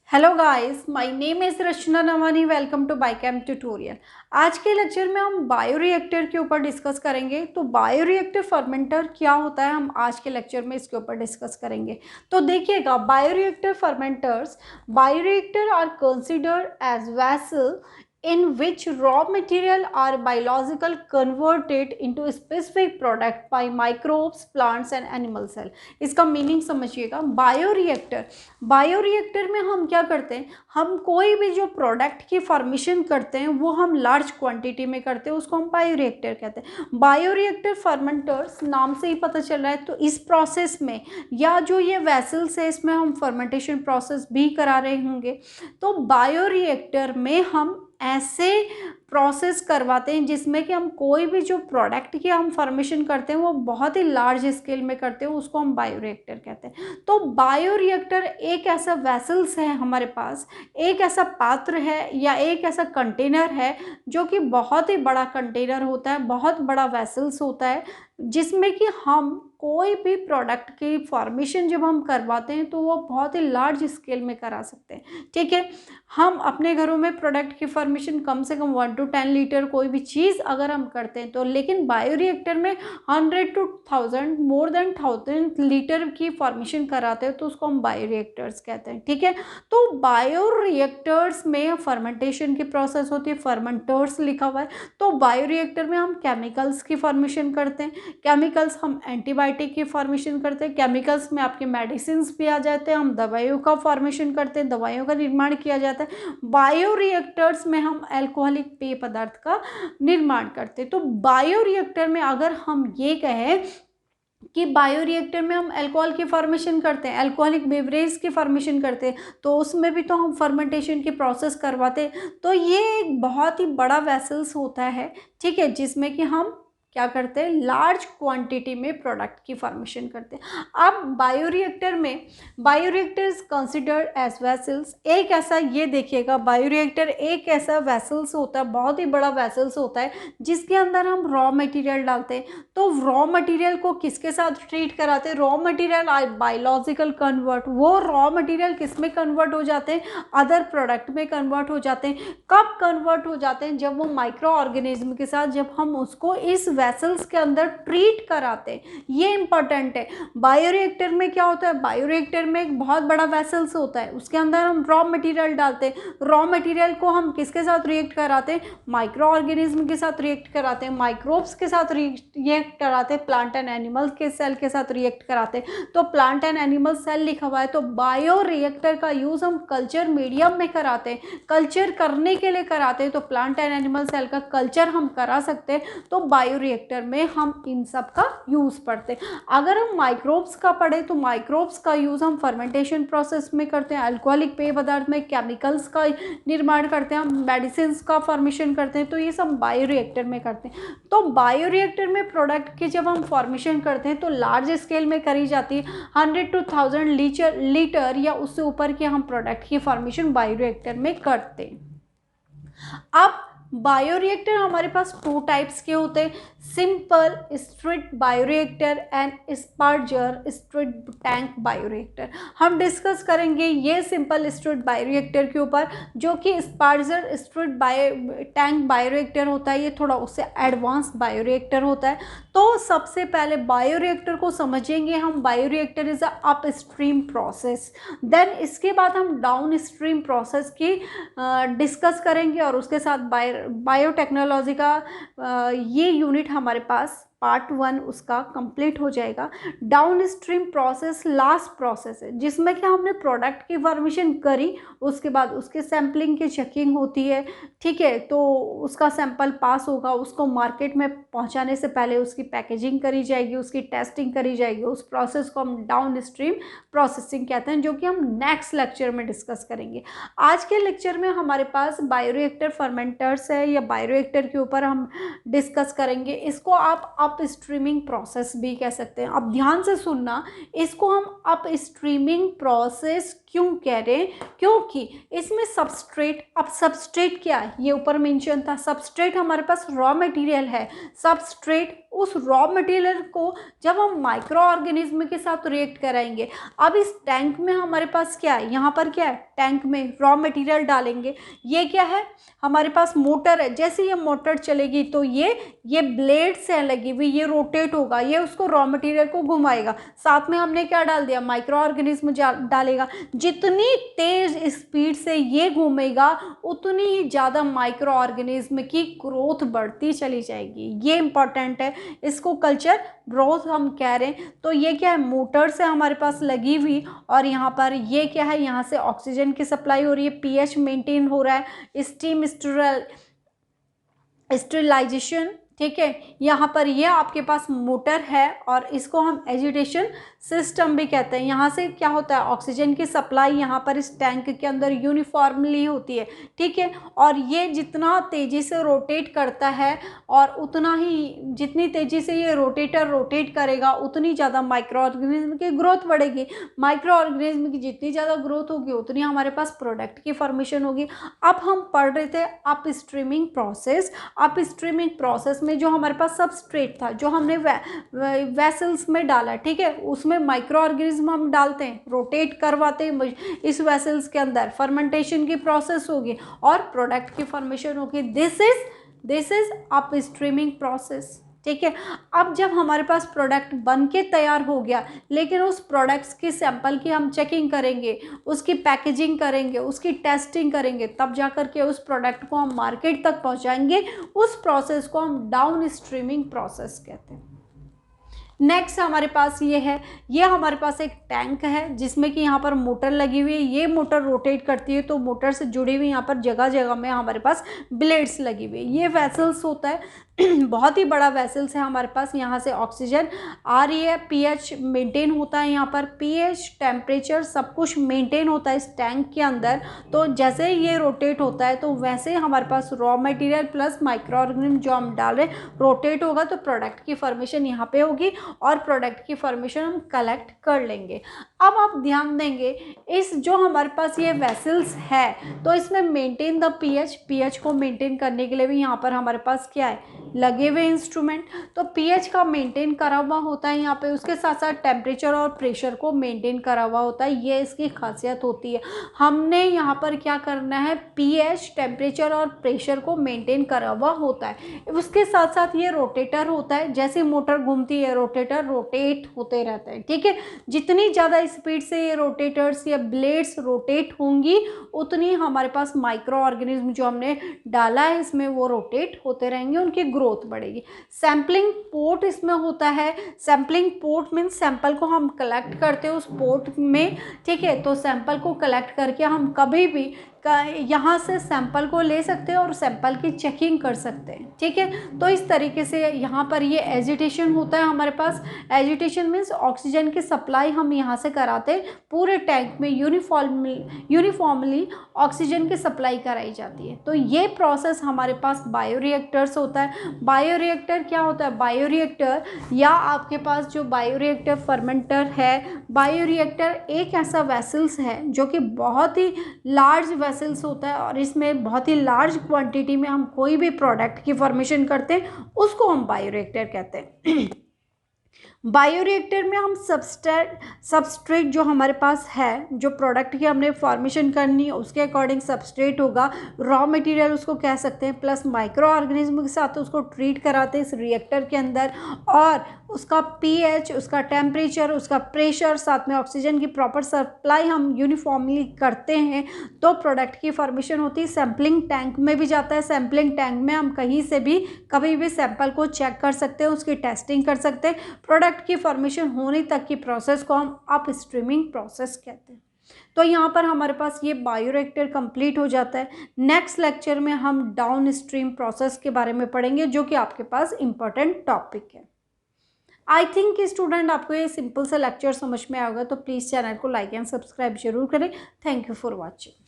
Hello guys, my name is Rachna Nawani. Welcome to biochem tutorial. आज के lecture में हम बायोरिएक्टर के ऊपर डिस्कस करेंगे। तो बायोरिएक्टर फर्मेंटर क्या होता है, हम आज के लेक्चर में इसके ऊपर डिस्कस करेंगे। तो देखिएगा, bioreactor fermenters, bioreactor are considered as vessel in which raw material are biological converted into specific product by microbes, plants and animal cell। इसका मीनिंग समझिएगा। बायोरिएक्टर में हम क्या करते हैं, हम कोई भी जो प्रोडक्ट की फॉर्मेशन करते हैं वो हम लार्ज क्वांटिटी में करते हैं, उसको हम बायोरिएक्टर कहते हैं। बायोरिएक्टर फर्मेंटर्स नाम से ही पता चल रहा है। तो इस प्रोसेस में या जो ये वेसल्स है इसमें हम फर्मेंटेशन प्रोसेस भी करा रहे होंगे। तो बायोरिएक्टर में हम ऐसे प्रोसेस करवाते हैं जिसमें कि हम कोई भी जो प्रोडक्ट की हम फॉर्मेशन करते हैं वो बहुत ही लार्ज स्केल में करते हैं, उसको हम बायोरिएक्टर कहते हैं। तो बायोरिएक्टर एक ऐसा वेसल्स है हमारे पास, एक ऐसा पात्र है या एक ऐसा कंटेनर है जो कि बहुत ही बड़ा कंटेनर होता है, बहुत बड़ा वेसल्स होता है, जिसमें कि हम कोई भी प्रोडक्ट की फॉर्मेशन जब हम करवाते हैं तो वो बहुत ही लार्ज स्केल में करा सकते हैं। ठीक है, हम अपने घरों में प्रोडक्ट की फॉर्मेशन कम से कम 1 to 10 लीटर कोई भी चीज़ अगर हम करते हैं तो, लेकिन बायोरिएक्टर में 100 to 1000 मोर देन 1000 लीटर की फॉर्मेशन कराते हैं, तो उसको हम बायोरिएक्टर्स कहते हैं। ठीक है, तो बायोरिएक्टर्स में फर्मेंटेशन की प्रोसेस होती है, फर्मेंटर्स लिखा हुआ है। तो बायोरिएक्टर में हम केमिकल्स की फॉर्मेशन करते हैं, केमिकल्स हम एंटीबायोटिक की फॉर्मेशन करते हैं, केमिकल्स में आपके मेडिसिन भी आ जाते हैं, हम दवाइयों का फॉर्मेशन करते हैं, दवाइयों का निर्माण किया जाता है। बायोरिएक्टर्स में हम अल्कोहलिक पेय पदार्थ का निर्माण करते हैं। तो बायोरिएक्टर में अगर हम ये कहें कि बायोरिएक्टर में हम अल्कोहल की फॉर्मेशन करते हैं, अल्कोहलिक बेवरेज की फॉर्मेशन करते हैं, तो उसमें भी तो हम फर्मेंटेशन की प्रोसेस करवाते हैं। तो ये एक बहुत ही बड़ा वेसल्स होता है, ठीक है, जिसमें कि हम क्या करते हैं, लार्ज क्वांटिटी में प्रोडक्ट की फॉर्मेशन करते हैं। अब बायोरिएक्टर में, bioreactor is considered as vessels, एक ऐसा, ये देखिएगा, बायोरिएक्टर एक ऐसा वेसल्स होता है, बहुत ही बड़ा वेसल्स होता है जिसके अंदर हम रॉ मटेरियल डालते हैं। तो रॉ मटेरियल को किसके साथ ट्रीट कराते हैं, रॉ मटेरियल बायोलॉजिकल कन्वर्ट, वो रॉ मटेरियल किस में कन्वर्ट हो जाते हैं, अदर प्रोडक्ट में कन्वर्ट हो जाते हैं। कब कन्वर्ट हो जाते हैं, जब वो माइक्रो ऑर्गेनिज्म के साथ जब हम उसको इस वेसल्स के अंदर ट्रीट कराते हैं। ये इंपॉर्टेंट है। बायोरिएक्टर में क्या होता है, बायोरिएक्टर में एक बहुत बड़ा वेसल्स होता है, उसके अंदर हम रॉ मटेरियल डालते हैं, रॉ मटेरियल को हम किसके साथ रिएक्ट कराते हैं, माइक्रो ऑर्गेनिज्म के साथ रिएक्ट कराते हैं, माइक्रोब्स के साथ रिएक्ट कराते हैं, प्लांट एंड एनिमल के सेल के साथ रिएक्ट कराते हैं। तो प्लांट एंड एनिमल सेल लिखा हुआ है, तो बायोरिएक्टर का यूज हम कल्चर मीडियम में कराते हैं, कल्चर करने के लिए कराते हैं। तो प्लांट एंड एनिमल सेल का कल्चर हम करा सकते हैं, तो बायोरिएक्टर में हम इन सब का यूज पढ़ते हैं। अगर हम माइक्रोब्स का पढ़े तो माइक्रोब्स का यूज हम फर्मेंटेशन प्रोसेस में करते हैं, अल्कोहलिक पेय पदार्थ में केमिकल्स का निर्माण करते हैं, हम मेडिसिन का फॉर्मेशन करते हैं, तो ये सब बायोरिएक्टर में करते हैं। तो बायोरिएक्टर में प्रोडक्ट की जब हम फॉर्मेशन करते हैं तो लार्ज स्केल में करी जाती है, 100 to 1000 लीटर या उससे ऊपर की हम प्रोडक्ट की फॉर्मेशन बायोरिएक्टर में करते हैं। अब बायोरिएक्टर हमारे पास 2 टाइप्स के होते हैं, simple street bioreactor and sparger street tank bioreactor. हम डिस्कस करेंगे ये सिंपल स्ट्रिट बायोरिएक्टर के ऊपर, जो कि स्पार्जर स्ट्रिट टैंक बायोरिएक्टर होता है, ये थोड़ा उससे एडवांस बायोरिएक्टर होता है। तो सबसे पहले बायोरिएक्टर को समझेंगे हम, bioreactor is a upstream process, then इसके बाद हम डाउन स्ट्रीम प्रोसेस की डिस्कस करेंगे, और उसके साथ बायोटेक्नोलॉजी का ये यूनिट हमारे पास पार्ट 1 उसका कंप्लीट हो जाएगा। Down stream process last process है जिसमें कि हमने प्रोडक्ट की फॉर्मेशन करी, उसके बाद उसके सैम्पलिंग की चेकिंग होती है, ठीक है, तो उसका सैंपल पास होगा, उसको मार्केट में पहुंचाने से पहले उसकी पैकेजिंग करी जाएगी, उसकी टेस्टिंग करी जाएगी, उस प्रोसेस को हम डाउन स्ट्रीम प्रोसेसिंग कहते हैं, जो कि हम नेक्स्ट लेक्चर में डिस्कस करेंगे। आज के लेक्चर में हमारे पास बायोरिएक्टर फर्मेंटर्स है या बायोरिएक्टर के ऊपर हम डिस्कस करेंगे। इसको आप अप स्ट्रीमिंग प्रोसेस भी कह सकते हैं। अब ध्यान से सुनना, इसको हम अप स्ट्रीमिंग प्रोसेस क्यों कह रहे हैं, क्योंकि इसमें सबस्ट्रेट, अब सबस्ट्रेट क्या है, ये ऊपर मेंशन था, सबस्ट्रेट हमारे पास रॉ मटेरियल है, सबस्ट्रेट उस रॉ मटेरियल को जब हम माइक्रो ऑर्गेनिज्म के साथ रिएक्ट कराएंगे। अब इस टैंक में हमारे पास क्या है, यहाँ पर क्या है, टैंक में रॉ मटेरियल डालेंगे। ये क्या है, हमारे पास मोटर है। जैसे ये मोटर चलेगी तो ये ब्लेड से लगी हुई, ये रोटेट होगा, ये उसको रॉ मटेरियल को घुमाएगा। साथ में हमने क्या डाल दिया, माइक्रो ऑर्गेनिज्म डालेगा। जितनी तेज स्पीड से ये घूमेगा उतनी ही ज़्यादा माइक्रो ऑर्गेनिज्म की ग्रोथ बढ़ती चली जाएगी। ये इंपॉर्टेंट है, इसको कल्चर ग्रोथ हम कह रहे हैं। तो ये क्या है, मोटर से हमारे पास लगी हुई, और यहाँ पर ये क्या है, यहाँ से ऑक्सीजन की सप्लाई हो रही है, पीएच मेंटेन हो रहा है, स्टीम स्टेरिलाइजेशन, ठीक है। यहाँ पर ये आपके पास मोटर है और इसको हम एजिटेशन सिस्टम भी कहते हैं। यहाँ से क्या होता है, ऑक्सीजन की सप्लाई यहाँ पर इस टैंक के अंदर यूनिफॉर्मली होती है, ठीक है। और ये जितना तेज़ी से रोटेट करता है और उतना ही, जितनी तेज़ी से ये रोटेटर रोटेट करेगा उतनी ज़्यादा माइक्रो ऑर्गेनिज्म की ग्रोथ बढ़ेगी। माइक्रो ऑर्गेनिज्म की जितनी ज़्यादा ग्रोथ होगी उतनी हमारे पास प्रोडक्ट की फॉर्मेशन होगी। अब हम पढ़ रहे थे up streaming process. Up streaming process में जो हमारे पास सबस्ट्रेट था, जो हमने वेसल्स में डाला, ठीक है, उसमें माइक्रो ऑर्गेनिज्म हम डालते हैं, रोटेट करवाते हैं इस वेसल्स के अंदर, फर्मेंटेशन की प्रोसेस होगी और प्रोडक्ट की फॉर्मेशन होगी। This is up streaming process, ठीक है। अब जब हमारे पास प्रोडक्ट बन के तैयार हो गया, लेकिन उस प्रोडक्ट्स की सैंपल की हम चेकिंग करेंगे, उसकी पैकेजिंग करेंगे, उसकी टेस्टिंग करेंगे, तब जाकर के उस प्रोडक्ट को हम मार्केट तक पहुंचाएंगे। उस प्रोसेस को हम डाउन स्ट्रीमिंग प्रोसेस कहते हैं। नेक्स्ट हमारे पास ये है, ये हमारे पास एक टैंक है जिसमें कि यहाँ पर मोटर लगी हुई है। ये मोटर रोटेट करती है, तो मोटर से जुड़ी हुई यहाँ पर जगह जगह में हमारे पास ब्लेड्स लगी हुई है। ये वेसल्स होता है, बहुत ही बड़ा वेसल्स है हमारे पास। यहाँ से ऑक्सीजन आ रही है, पीएच मेंटेन होता है, यहाँ पर पीएच टेम्परेचर सब कुछ मेंटेन होता है इस टैंक के अंदर। तो जैसे ये रोटेट होता है तो वैसे हमारे पास raw material plus micro organism जो हम डाल रहे हैं रोटेट होगा, तो प्रोडक्ट की फॉर्मेशन यहाँ पे होगी और प्रोडक्ट की फॉर्मेशन हम कलेक्ट कर लेंगे। अब आप ध्यान देंगे, इस जो हमारे पास ये वेसल्स है तो इसमें मेंटेन द पीएच को मेंटेन करने के लिए भी यहाँ पर हमारे पास क्या है, लगे हुए इंस्ट्रूमेंट। तो पीएच का मेंटेन करा हुआ होता है यहाँ पे, उसके साथ साथ टेम्परेचर और प्रेशर को मेंटेन करा हुआ होता है। ये इसकी खासियत होती है। हमने यहाँ पर क्या करना है, पीएच, टेम्परेचर और प्रेशर को मेंटेन करा हुआ होता है। उसके साथ साथ ये रोटेटर होता है, जैसे मोटर घूमती है रोटेटर रोटेट होते रहते हैं, ठीक है। जितनी ज़्यादा स्पीड से ये रोटेटर्स या ब्लेड्स रोटेट होंगी उतनी हमारे पास माइक्रो ऑर्गेनिज्म जो हमने डाला है इसमें वो रोटेट होते रहेंगे, उनकी ग्रोथ बढ़ेगी। सैम्पलिंग पोर्ट इसमें होता है। सैम्पलिंग पोर्ट मीन्स सैंपल को हम कलेक्ट करते हैं उस पोर्ट में, ठीक है। तो सैंपल को कलेक्ट करके हम कभी भी यहाँ से सैंपल को ले सकते हैं और सैंपल की चेकिंग कर सकते हैं, ठीक है। तो इस तरीके से यहाँ पर ये एजिटेशन होता है हमारे पास। एजिटेशन मीन्स ऑक्सीजन की सप्लाई हम यहाँ से कराते हैं, पूरे टैंक में यूनिफॉर्मली ऑक्सीजन की सप्लाई कराई जाती है। तो ये प्रोसेस हमारे पास बायोरिएक्टर्स होता है। बायोरिएक्टर क्या होता है, बायोरिएक्टर या आपके पास जो बायोरिएक्टर फर्मेंटर है, बायोरिएक्टर एक ऐसा वेसल्स है जो कि बहुत ही लार्ज वेसल्स होता है और इसमें बहुत ही लार्ज क्वांटिटी में हम कोई भी प्रोडक्ट की फॉर्मेशन करते हैं, उसको हम बायोरिएक्टर कहते हैं। बायोरिएक्टर में हम सबस्ट्रेट जो हमारे पास है, जो प्रोडक्ट की हमने फॉर्मेशन करनी है उसके अकॉर्डिंग सबस्ट्रेट होगा, रॉ मटेरियल उसको कह सकते हैं, प्लस माइक्रो ऑर्गेनिज्म के साथ उसको ट्रीट कराते हैं इस रिएक्टर के अंदर, और उसका पीएच, उसका टेम्परेचर, उसका प्रेशर, साथ में ऑक्सीजन की प्रॉपर सप्लाई हम यूनिफॉर्मली करते हैं तो प्रोडक्ट की फॉर्मेशन होती है। सैम्पलिंग टैंक में भी जाता है। सैम्पलिंग टैंक में हम कहीं से भी कभी भी सैंपल को चेक कर सकते हैं, उसकी टेस्टिंग कर सकते हैं। प्रोडक्ट की फॉर्मेशन होने तक की प्रोसेस को हम अप स्ट्रीमिंग प्रोसेस कहते हैं। तो यहाँ पर हमारे पास ये बायोरिएक्टर कंप्लीट हो जाता है। नेक्स्ट लेक्चर में हम डाउन स्ट्रीम प्रोसेस के बारे में पढ़ेंगे जो कि आपके पास इंपॉर्टेंट टॉपिक है। आई थिंक स्टूडेंट आपको ये सिंपल सा लेक्चर समझ में आएगा, तो प्लीज़ चैनल को लाइक एंड सब्सक्राइब जरूर करें। Thank you for watching.